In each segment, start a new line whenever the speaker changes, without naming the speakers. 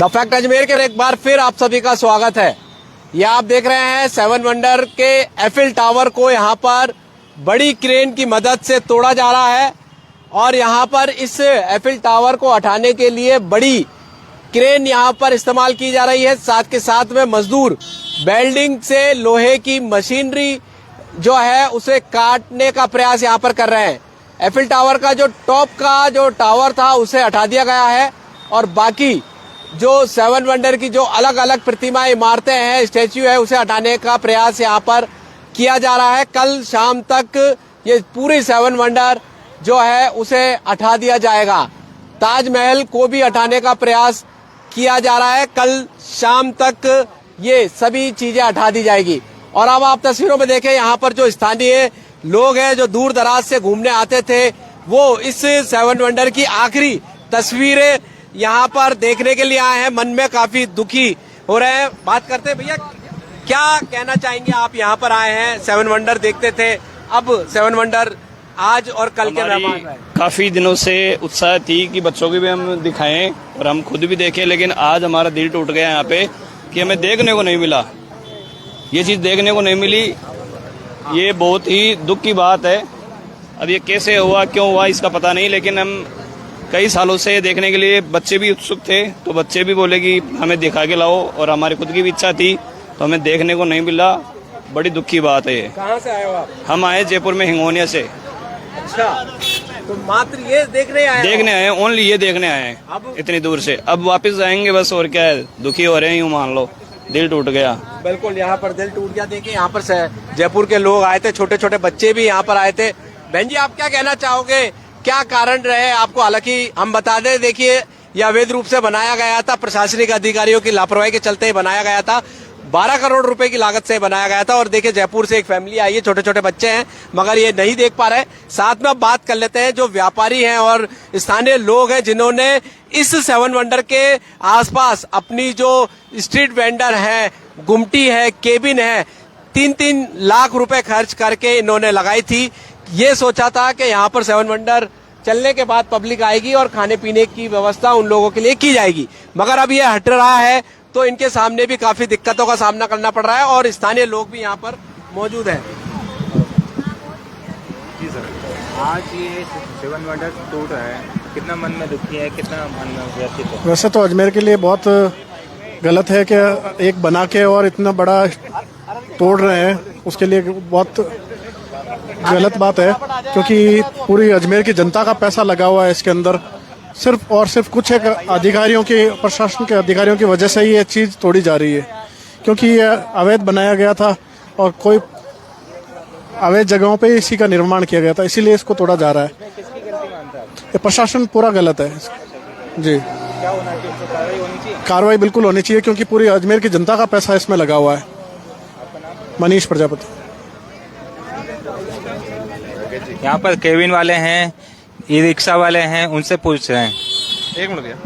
The fact Ajmer के एक बार फिर आप सभी का स्वागत है। ये आप देख रहे हैं सेवन वंडर के एफिल टावर को यहाँ पर बड़ी क्रेन की मदद से तोड़ा जा रहा है और यहाँ पर इस एफिल टावर को हटाने के लिए बड़ी क्रेन यहाँ पर इस्तेमाल की जा रही है। साथ के साथ में मजदूर वेल्डिंग से लोहे की मशीनरी जो है उसे काटने का प्रयास यहाँ पर कर रहे हैं। एफिल टावर का जो टॉप का जो टावर था उसे हटा दिया गया है और बाकी जो सेवन वंडर की जो अलग अलग प्रतिमाएं, इमारतें हैं, स्टैच्यू है, उसे हटाने का प्रयास यहाँ पर किया जा रहा है। कल शाम तक ये पूरी सेवन वंडर जो है उसे हटा दिया जाएगा। ताजमहल को भी हटाने का प्रयास किया जा रहा है। कल शाम तक ये सभी चीजें हटा दी जाएगी। और अब आप तस्वीरों में देखें, यहाँ पर जो स्थानीय लोग हैं जो दूर दराज से घूमने आते थे वो इस सेवन वंडर की आखिरी तस्वीरें यहाँ पर देखने के लिए आए हैं। मन में काफी दुखी हो रहे हैं। बात करते हैं, भैया क्या कहना चाहेंगे? आप यहाँ पर आए हैं, सेवन वंडर देखते थे, अब सेवन वंडर आज और कल के मेहमान हैं।
काफी दिनों से उत्साह थी कि बच्चों की भी हम दिखाएं और हम खुद भी देखें, लेकिन आज हमारा दिल टूट गया यहाँ पे कि हमें देखने को नहीं मिला, ये चीज देखने को नहीं मिली। ये बहुत ही दुख की बात है। अब ये कैसे हुआ, क्यों हुआ, इसका पता नहीं, लेकिन हम कई सालों से देखने के लिए बच्चे भी उत्सुक थे, तो बच्चे भी बोले कि हमें दिखा के लाओ और हमारी खुद की भी इच्छा थी, तो हमें देखने को नहीं मिला। बड़ी दुख की बात है ये।
कहाँ से आए हो आप?
हम आए जयपुर में, हिंगोनिया से।
अच्छा, तो मात्र ये देखने आए?
देखने आए, ओनली ये देखने आए हैं
अब
इतनी दूर से। अब वापस जाएंगे बस, और क्या है, दुखी हो रहे हैं, यूँ मान लो, दिल टूट गया।
बिल्कुल, यहाँ पर दिल टूट गया। देखिए यहाँ पर जयपुर के लोग आए थे, छोटे छोटे बच्चे भी यहाँ पर आए थे। बहन जी, आप क्या कहना चाहोगे, क्या कारण रहे आपको? हालांकि हम बता दें, देखिए यह अवैध रूप से बनाया गया था, प्रशासनिक अधिकारियों की लापरवाही के चलते ही बनाया गया था। 12 करोड़ रुपए की लागत से बनाया गया था। और देखिए जयपुर से एक फैमिली आई है, छोटे छोटे बच्चे हैं, मगर ये नहीं देख पा रहे। साथ में अब बात कर लेते हैं जो व्यापारी हैं और स्थानीय लोग हैं जिन्होंने इस सेवन वंडर के आसपास अपनी जो स्ट्रीट वेंडर है, गुमटी है, केबिन है, 3-3 लाख रुपए खर्च करके इन्होंने लगाई थी। ये सोचा था कि यहाँ पर सेवन वंडर चलने के बाद पब्लिक आएगी और खाने पीने की व्यवस्था उन लोगों के लिए की जाएगी, मगर अब ये हट रहा है तो इनके सामने भी काफी दिक्कतों का सामना करना पड़ रहा है और स्थानीय लोग भी यहाँ पर मौजूद हैं।
जी सर, आज ये सेवन वंडर टूट रहा है, कितना मन में दुखी है, कितना मन में व्यथित है?
वैसे तो अजमेर के लिए बहुत गलत है कि एक बना के और इतना बड़ा तोड़ रहे हैं, उसके लिए बहुत गलत बात है, क्योंकि पूरी अजमेर की जनता का पैसा लगा हुआ है इसके अंदर। सिर्फ और सिर्फ कुछ एक अधिकारियों के, प्रशासन के अधिकारियों की वजह से ही ये चीज़ तोड़ी जा रही है, क्योंकि ये अवैध बनाया गया था और कोई अवैध जगहों पे इसी का निर्माण किया गया था, इसीलिए इसको तोड़ा जा रहा है। ये प्रशासन पूरा गलत है जी।
क्या होना चाहिए, कार्रवाई होनी चाहिए?
कार्रवाई बिल्कुल होनी चाहिए, क्योंकि पूरी अजमेर की जनता का पैसा इसमें लगा हुआ है। मनीष प्रजापति।
यहाँ पर केबिन वाले हैं, ई रिक्शा वाले हैं, उनसे पूछ रहे हैं। एक मिनट भैया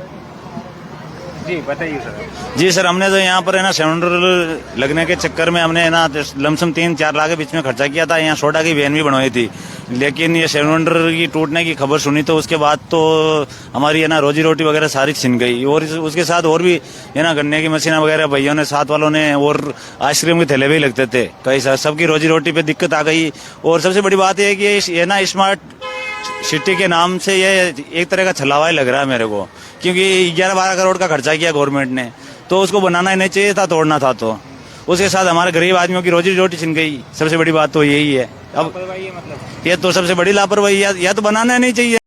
जी, बताइए सर।
जी सर, हमने तो यहाँ पर है ना सेवन वंडर लगने के चक्कर में हमने है ना लमसम 3-4 लाख के बीच में खर्चा किया था। यहाँ सोडा की वैन भी बनवाई थी, लेकिन ये सेवन वंडर की टूटने की खबर सुनी तो उसके बाद तो हमारी है ना रोजी रोटी वगैरह सारी छिन गई। और उसके साथ और भी है ना गन्ने की मशीन वगैरह भैया ने, साथ वालों ने, और आइसक्रीम के थैले भी लगते थे कई सारे, सबकी रोजी रोटी पे दिक्कत आ गई। और सबसे बड़ी बात यह है कि ये ना स्मार्ट सिटी के नाम से ये एक तरह का छलावा लग रहा है मेरे को, क्योंकि 11-12 करोड़ का खर्चा किया गवर्नमेंट ने, तो उसको बनाना ही नहीं चाहिए था, तोड़ना था। तो उसके साथ हमारे गरीब आदमियों की रोजी रोटी छिन गई। सबसे बड़ी बात तो यही है। अब ये तो सबसे बड़ी लापरवाही है, या तो बनाना नहीं चाहिए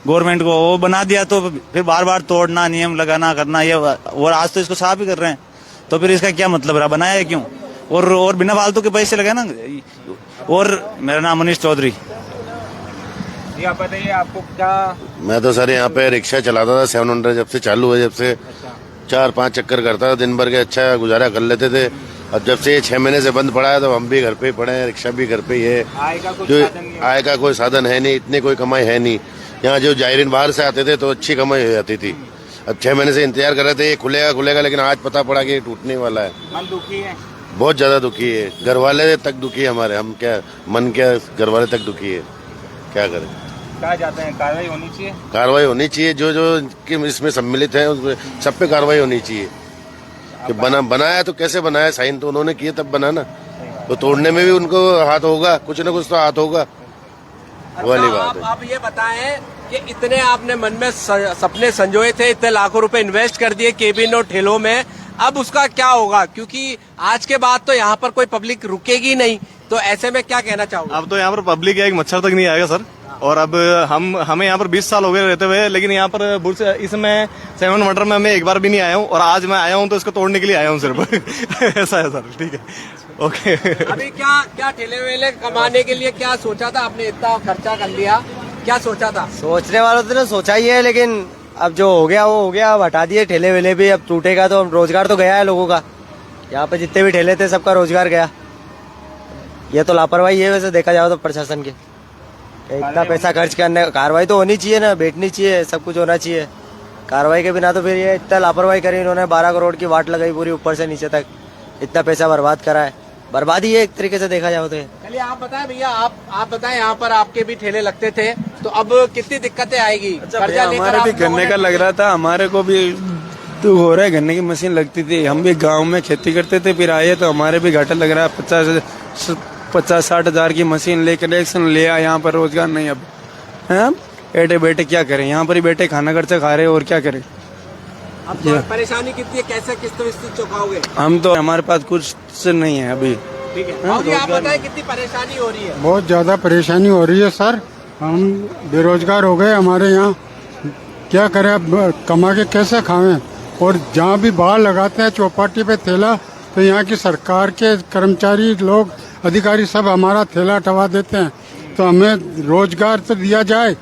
गवर्नमेंट को, वो बना दिया तो फिर बार बार तोड़ना, नियम लगाना, करना ये। और आज तो इसको साफ ही कर रहे हैं, तो फिर इसका क्या मतलब रहा, बनाया क्यों? और बिना फालतू के पैसे लगे ना। और मेरा नाम मनीष चौधरी।
आप बताइए, आपको क्या?
मैं तो सर यहाँ पे रिक्शा चलाता था, सेवन वंडर जब से चालू हुआ, जब से 4-5 चक्कर करता था दिन भर के, अच्छा गुजारा कर लेते थे। अब जब से ये 6 महीने से बंद पड़ा है तो हम भी घर पे ही पड़े हैं, रिक्शा भी घर पे ही है। आय का कोई साधन है नहीं, इतनी कोई कमाई है नहीं। यहाँ जो जायरीन बाहर से आते थे तो अच्छी कमाई हो जाती थी। अब 6 महीने से इंतजार कर रहे थे ये खुलेगा, लेकिन आज पता पड़ा कि ये टूटने वाला है।
मन दुखी है,
बहुत ज्यादा दुखी है, घर वाले तक दुखी है हमारे। हम क्या मन क्या, घर वाले तक दुखी है, क्या करें।
कहा जाते हैं कार्रवाई होनी चाहिए।
कार्रवाई होनी चाहिए, जो जो कि इसमें सम्मिलित है उसमें सब पे कार्रवाई होनी चाहिए। कि बनाया तो कैसे बनाया, साइन तो उन्होंने किए तब बना ना, तो तोड़ने में भी उनको हाथ होगा, कुछ ना कुछ तो हाथ होगा। वाली बात है।
आप ये बताएं कि इतने आपने मन में सपने संजोए थे, इतने लाखों रुपए इन्वेस्ट कर दिए केबिन और ठेलों में, अब उसका क्या होगा? क्योंकि आज के बाद तो यहाँ पर कोई पब्लिक रुकेगी नहीं, तो ऐसे में क्या कहना चाहोगे?
अब तो यहाँ पर पब्लिक एक मच्छर तक नहीं आएगा सर। और अब हमें यहाँ पर 20 साल हो गए रहते हुए, लेकिन यहाँ पर बुर्ज इसमें 7 वंडर में मैं एक बार भी नहीं आया हूँ, और आज मैं आया हूँ तो इसको तोड़ने के लिए आया हूँ सिर्फ। ऐसा है सर, ठीक है, ओके।
अभी क्या ठेले वेले कमाने के लिए क्या सोचा था आपने? इतना खर्चा कर लिया, क्या सोचा था?
सोचने वालों तो सोचा ही है, लेकिन अब जो हो गया वो हो गया। अब हटा दिए ठेले वेले भी, अब टूटेगा तो रोजगार तो गया है लोगों का। यहाँ पे जितने भी ठेले थे सबका रोजगार गया। ये तो लापरवाही है वैसे देखा जाए तो प्रशासन की। इतना पैसा खर्च करने, कार्रवाई तो होनी चाहिए ना, बैठनी चाहिए, सब कुछ होना चाहिए। कार्रवाई के बिना तो फिर ये इतना लापरवाही करी इन्होंने। 12 करोड़ की वाट लगाई पूरी ऊपर से नीचे तक, इतना पैसा बर्बाद करा है। बर्बादी है एक तरीके से देखा जाए तो।
चलिए आप बताएं भैया, आप बताएं, यहाँ पर आपके भी ठेले लगते थे, तो अब कितनी दिक्कतें आएगी? कर्जा लेकर
हमारे भी गन्ने का लग रहा था, हमारे को भी तो हो रहा है। गन्ने की मशीन लगती थी, हम भी गांव में खेती करते थे, फिर आए तो हमारे भी घाटा लग रहा है। 50-60 हजार की मशीन ले कलेक्शन लिया, यहाँ पर रोजगार नहीं। अब हैं बैठे बैठे क्या करें, यहाँ पर ही बैठे खाना खर्चा खा रहे और क्या करें।
अब परेशानी कितनी है, कैसे किस्त चुकाओगे?
हम तो हमारे पास कुछ नहीं है अभी।
ठीक है, अभी आप बताएं कितनी परेशानी हो रही है?
बहुत ज्यादा परेशानी हो रही है सर, हम बेरोजगार हो गए। हमारे यहाँ क्या करें, अब कमा के कैसे खावें। और जहाँ भी बाहर लगाते हैं चौपाटी पे ठेला, तो यहाँ की सरकार के कर्मचारी लोग, अधिकारी सब हमारा ठेला हटवा देते हैं। तो हमें रोजगार तो दिया जाए,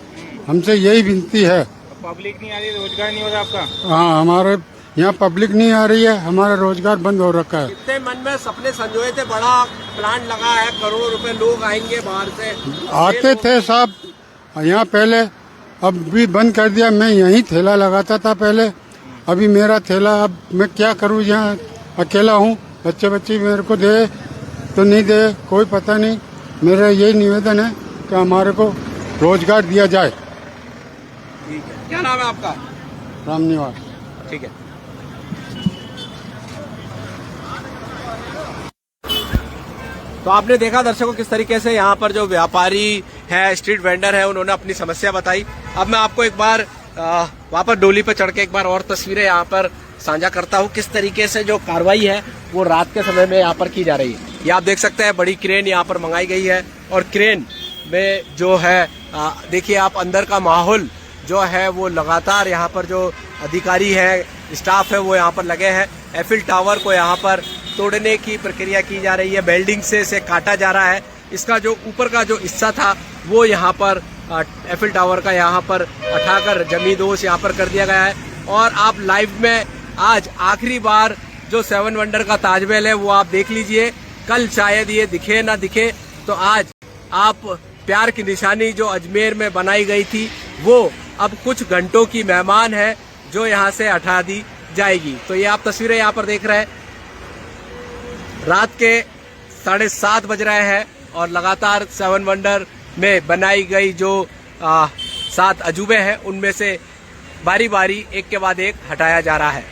हमसे यही विनती है।
पब्लिक नहीं आ रही, रोजगार नहीं हो रहा आपका?
हाँ, हमारे यहाँ पब्लिक नहीं आ रही है, हमारा रोजगार बंद हो रखा है।
कितने मन में सपने संजोए थे, बड़ा प्लांट लगा है, करोड़ों रुपए लोग आएंगे बाहर से,
आते थे साहब यहाँ पहले, अब भी बंद कर दिया। मैं यहीं ठेला लगाता था पहले, अभी मेरा ठेला, अब मैं क्या करूँ, यहाँ अकेला हूँ। बच्चे मेरे को दे तो नहीं दे, कोई पता नहीं। मेरा यही निवेदन है कि हमारे को रोजगार दिया जाए।
ठीक है, क्या नाम है आपका?
रामनिवास।
ठीक है। तो आपने देखा दर्शकों किस तरीके से यहाँ पर जो व्यापारी है, स्ट्रीट वेंडर है, उन्होंने अपनी समस्या बताई। अब मैं आपको एक बार वहाँ पर डोली पर चढ़ के एक बार और तस्वीरें यहाँ पर साझा करता हूँ, किस तरीके से जो कार्रवाई है वो रात के समय में यहाँ पर की जा रही है। ये आप देख सकते हैं, बड़ी क्रेन यहाँ पर मंगाई गई है, और क्रेन में जो है देखिए आप अंदर का माहौल जो है वो लगातार यहाँ पर जो अधिकारी है, स्टाफ है, वो यहाँ पर लगे हैं। एफिल टावर को यहाँ पर तोड़ने की प्रक्रिया की जा रही है, बेल्डिंग से इसे काटा जा रहा है। इसका जो ऊपर का जो हिस्सा था वो यहाँ पर एफिल टावर का यहाँ पर उठाकर जमींदोज यहाँ पर कर दिया गया है। और आप लाइव में आज आखिरी बार जो 7 वंडर का ताजमहल है वो आप देख लीजिए। कल शायद ये दिखे ना दिखे, तो आज आप प्यार की निशानी जो अजमेर में बनाई गई थी वो अब कुछ घंटों की मेहमान है जो यहाँ से हटा दी जाएगी। तो ये आप तस्वीरें यहाँ पर देख रहे हैं, रात के 7:30 बज रहे हैं और लगातार 7 वंडर में बनाई गई जो 7 अजूबे हैं उनमें से बारी बारी एक के बाद एक हटाया जा रहा है।